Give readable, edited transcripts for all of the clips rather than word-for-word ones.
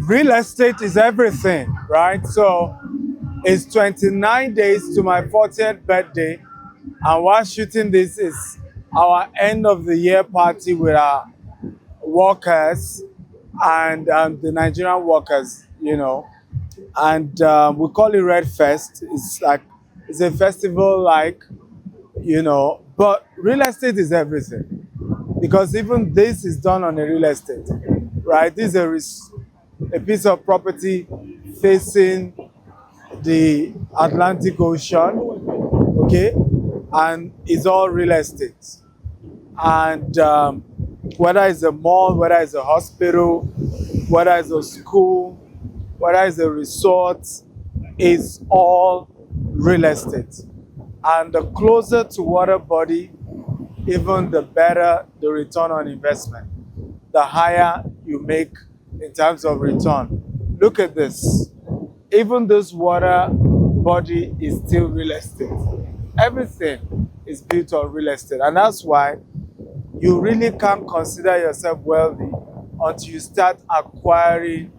Real estate is everything, right? So it's 29 days to my 40th birthday, and while shooting this is our end of the year party with our workers and the Nigerian workers, and we call it Red Fest. It's a festival but real estate is everything because even this is done on a real estate, right? This is a piece of property facing the Atlantic Ocean, okay, and it's all real estate. And whether it's a mall, whether it's a hospital, whether it's a school, whether it's a resort, it's all real estate. And the closer to water body, even the better the return on investment, the higher you make in terms of return. Look at this. Even this water body is still real estate. Everything is built on real estate. And that's why you really can't consider yourself wealthy until you start acquiring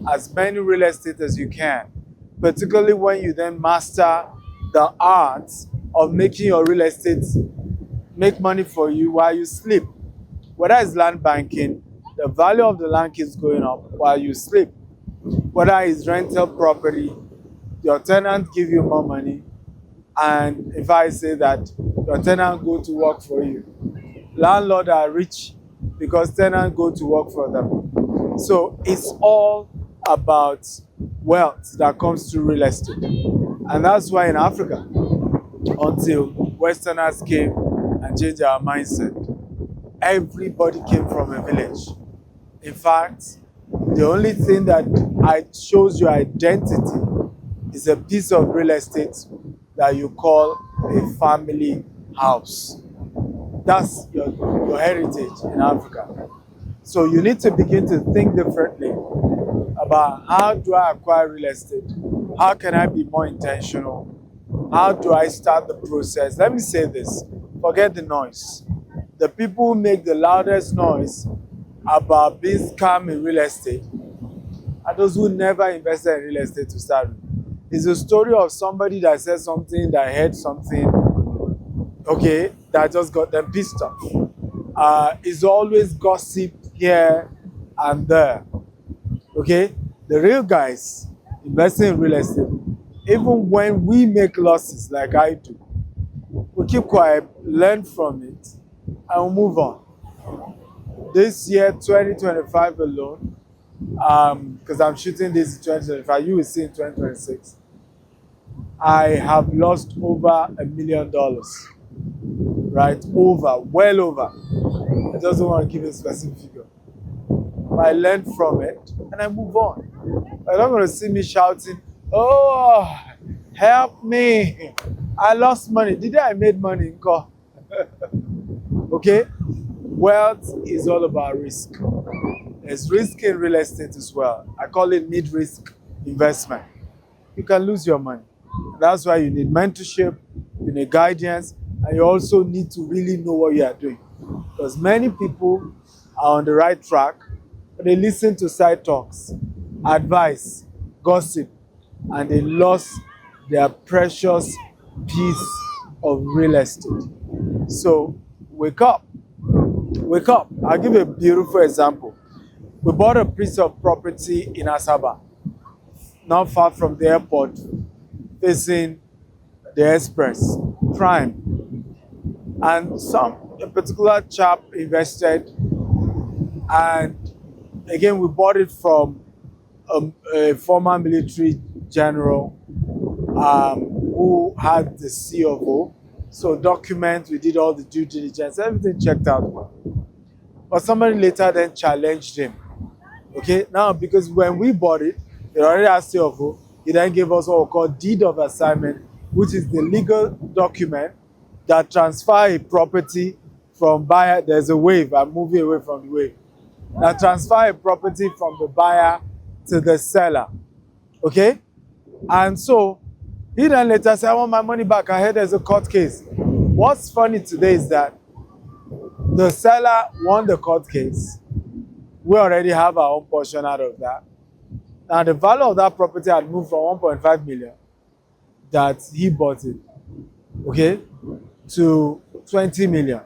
as many real estate as you can, particularly when you then master the art of making your real estate make money for you while you sleep. Whether it's land banking, the value of the land keeps going up while you sleep. Whether it's rental property, your tenant give you more money, and if I say that your tenant go to work for you. Landlords are rich because tenants go to work for them. So it's all about wealth that comes through real estate. And that's why in Africa, until Westerners came and changed our mindset, everybody came from a village. In fact, the only thing that shows your identity is a piece of real estate that you call a family house. That's your heritage in Africa. So you need to begin to think differently about how do I acquire real estate? How can I be more intentional? How do I start the process? Let me say this, forget the noise. The people who make the loudest noise about being scammed in real estate are those who never invested in real estate to start with. It's a story of somebody that said something, that heard something, okay, that just got them pissed off. It's always gossip here and there, okay? The real guys investing in real estate, even when we make losses like I do, we keep quiet, learn from it, and we move on. This year, 2025 alone, because I'm shooting this in 2025, you will see in 2026, I have lost over $1 million. Right? Well over. I just don't want to give a specific figure. I learned from it and I move on. You're not going to see me shouting, oh, help me. I lost money. Did I made money in car? Okay? Wealth is all about risk. There's risk in real estate as well. I call it mid-risk investment. You can lose your money. That's why you need mentorship, you need guidance, and you also need to really know what you are doing. Because many people are on the right track, but they listen to side talks, advice, gossip, and they lost their precious piece of real estate. So wake up. Wake up. I'll give you a beautiful example. We bought a piece of property in Asaba, not far from the airport, facing the express, prime. And a particular chap invested, and again, we bought it from a former military general who had the CFO. So documents, we did all the due diligence, everything checked out well. But somebody later then challenged him. Okay, now because when we bought it, they already had CFO, he then gave us what we call deed of assignment, which is the legal document that transfer a property from buyer. There's a wave, I'm moving away from the wave. That transfer a property from the buyer to the seller. Okay? And so he then later said, I want my money back. I heard there's a court case. What's funny today is that the seller won the court case. We already have our own portion out of that. Now, the value of that property had moved from 1.5 million that he bought it, okay, to 20 million.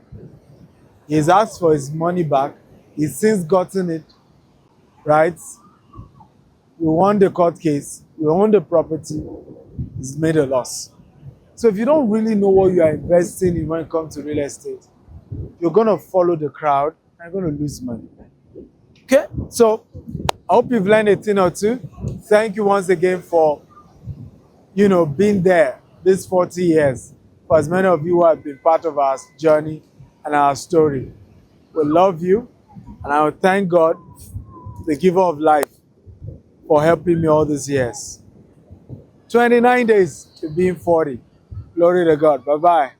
He's asked for his money back. He's since gotten it, right? We won the court case. We own the property. He's made a loss. So if you don't really know what you are investing in when it comes to real estate, you're going to follow the crowd and you're going to lose money. Okay, so I hope you've learned a thing or two. Thank you once again for, being there these 40 years. For as many of you who have been part of our journey and our story. We love you, and I will thank God, the giver of life, for helping me all these years. 29 days to being 40. Glory to God. Bye-bye.